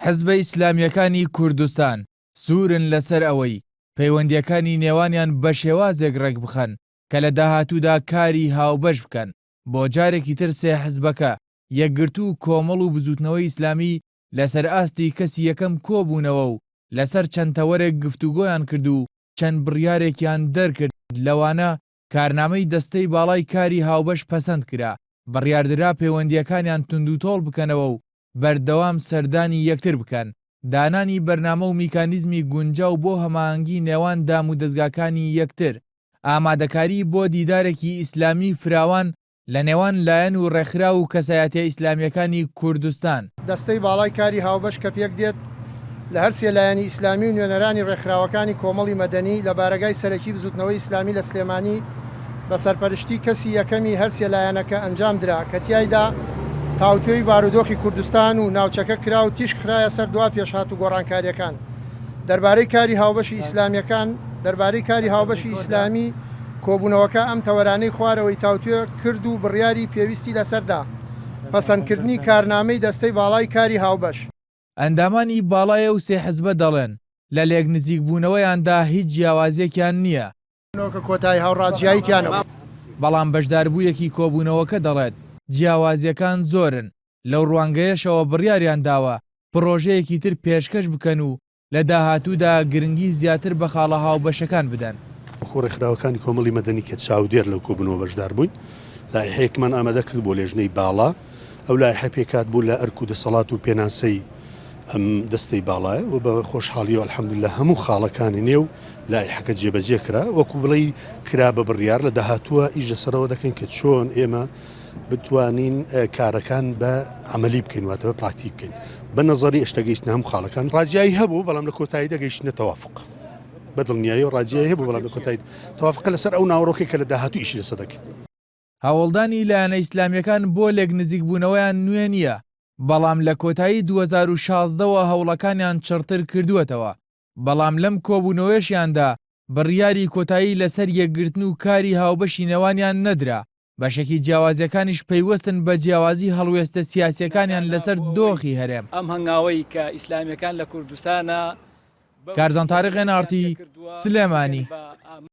حزبە ئیسلامیەکانی کوردستان سوورن لەسەر ئەوەی پەیوەندیەکانی نێوانیان بە شێوازێک ڕێک بخەن کە لە داهاتوودا کاری هاوبەش بکەن بۆ جارێکی تر سێ حزبەکە یەکگرتوو کۆمەڵ و بزوتنەوەی ئیسلامی لەسەر ئاستی کەسی یەکەم کۆبوونەوە و لەسەر چەند تەوەرێک گفتوگۆیان کرد و چەند بڕیارێکیان دەرکرد لەوانە کارنامەی دەستەی باڵای کاری هاوبەش پەسەند کرا بڕیاردرا پەیوەندیەکانیان توندوتۆڵ بکەنەوە و بەردەوام سەردانی یەکتر بکەن دانانی بەرنامە و میکانیزمی گونجاو بۆ هەماهەنگی نێوان دام و دەستگاکانی یەکتر ئامادەکاری بۆ دیدارێکی ئیسلامی فراوان لە نێوان لایەن و ڕێکخرا و کەسایەتیە ئیسلامیەکانی کوردستان دەستەی باڵای کاری هاوبەش کە پێک دێت لە هەر سێ لایەنی ئیسلامی و نوێنەرانی ڕێکخراوەکانی کۆمەڵی مەدەنی لە بارگای سەرەکی بزوتنەوەی ئیسلامی لە سلێمانی بە سەرپەرشتی کەسی یەکەمی هەر سێ لایەنەکە ئەنجام درا کە تیایدا تاوتوێی بارودۆخی کوردستان و ناوچەکە کرا و تیش خرایە سەر دوا پێشهات و گۆڕانکاریەکان دەربارەی کاری هاوبەشی ئیسلامیەکان دەربارەی کاری هاوبەشی ئیسلامی کۆبوونەوەکە ئەم تەوەرانەی خوارەوەی تاوتوێ کرد و بڕیاری پێویستی لەسەردا پەسەندکردنی کارنامەی دەستەی باڵای کاری هاوبەش ئەندامانی باڵایە و سێ حزبە دەڵێن لە لێک نزیک بوونەوەیاندا هیچ جیاوازیەکیان نییە کۆتایی هاوڕاجیاییتیانەوە بەڵام بەشداربوویەکی کۆبوونەوەکە دەڵێت جیاوازیەکان زۆرن لەو ڕوانگەیەشەوە بڕیاریان داوە پرۆژەیەکی تر پێشکەش بکەن و لە داهاتوودا گرنگی زیاتر بە خاڵە هاوبەشەکان بدەن ڕێکخراوەکانی کۆمەڵی مەدەنی کە چاودێر لەو کۆبوونەوە بەشدار بووین لایحەیەکمان ئامادە کرد بۆ لێژنەی باڵا ئەو لایحە پێکات بوو لە ئەرک و دەسەڵات و پێناسەی ئەم دەستەی باڵایە و بە خۆشحاڵی و الحەمدولله هەموو خاڵەکانی نێو لایحەکە جێبەجێ کرا وەکو بڵێ کرا بە بڕیار لە داهاتووە ئیش لەسەرەوە دەکەین کە چۆن ئێمە بتوانین کارەکان بە عملی بکەین واتەوە پراکتیک بکەین بە نەزەری ئەشتەگەیشتن هەموو خاڵەکان ڕاجایی هەبوو بەڵام لە کۆتایی دەگەیشتنە تەوافق بەدڵنیایی و ڕاجایی هەبوو بەڵام لە کۆتایی تەوافق لەسەر ئەو ناوەڕۆکێک کە لە داهاتوو ئیشی لەسەر دەکەین هەوڵدانی لایەنە ئیسلامیەکان بۆ لێک نزیک بوونەوەیان نوێ نییە بەڵام لە کۆتایی 2016ەوە هەوڵەکانیان چڕتر کردووەتەوە بەڵام لەم کۆبوونەوەیشیاندا بڕیاری کۆتایی لەسەر یەکگرتن و کاری هاوبەشی نێوانیان نەدرا بەشێکی جیاوازیەکانیش پەیوەستن بە جیاوازی هەڵوێستە سیاسیەکانیان لەسەر دۆخی هەرێم ئەم هەنگاوەی کە ئیسلامیەکان لە کوردستانە کارزان تاریق نارتی سلێمانی